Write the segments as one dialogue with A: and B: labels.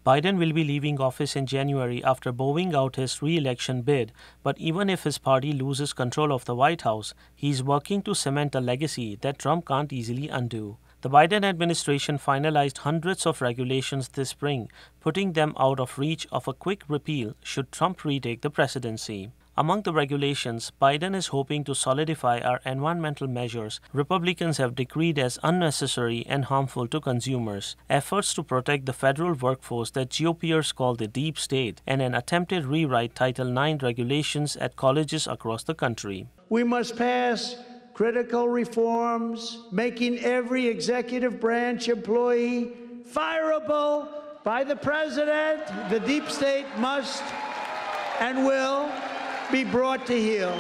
A: Biden will be leaving office in January after bowing out his re-election bid, but even if his party loses control of the White House, he is working to cement a legacy that Trump can't easily undo. The Biden administration finalized hundreds of regulations this spring, putting them out of reach of a quick repeal should Trump retake the presidency. Among the regulations, Biden is hoping to solidify our environmental measures Republicans have decreed as unnecessary and harmful to consumers, efforts to protect the federal workforce that GOPers call the deep state, and an attempted rewrite Title IX regulations at colleges across the country.
B: We must pass critical reforms, making every executive branch employee fireable by the president. The deep state must and will be brought to heel.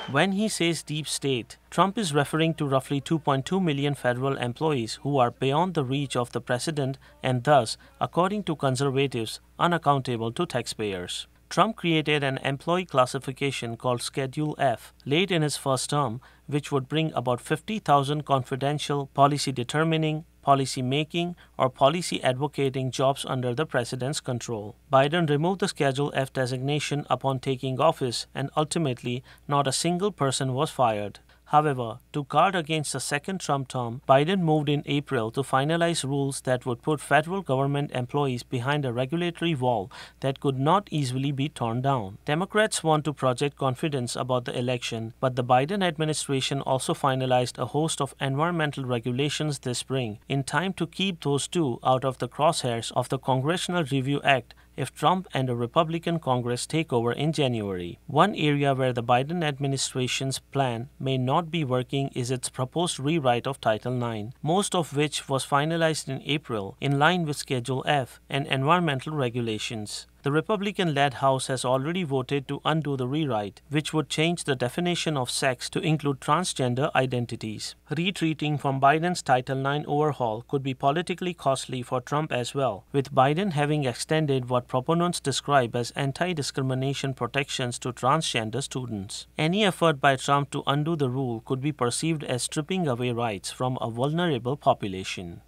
A: When he says deep state, Trump is referring to roughly 2.2 million federal employees who are beyond the reach of the president and thus, according to conservatives, unaccountable to taxpayers. Trump created an employee classification called Schedule F late in his first term, which would bring about 50,000 confidential, policy determining, policy making, or policy advocating jobs under the president's control. Biden removed the Schedule F designation upon taking office, and ultimately, not a single person was fired. However, to guard against a second Trump term, Biden moved in April to finalize rules that would put federal government employees behind a regulatory wall that could not easily be torn down. Democrats want to project confidence about the election, but the Biden administration also finalized a host of environmental regulations this spring, in time to keep those two out of the crosshairs of the Congressional Review Act if Trump and a Republican Congress take over in January. One area where the Biden administration's plan may not be working is its proposed rewrite of Title IX, most of which was finalized in April in line with Schedule F and environmental regulations. The Republican-led House has already voted to undo the rewrite, which would change the definition of sex to include transgender identities. Retreating from Biden's Title IX overhaul could be politically costly for Trump as well, with Biden having extended what proponents describe as anti-discrimination protections to transgender students. Any effort by Trump to undo the rule could be perceived as stripping away rights from a vulnerable population.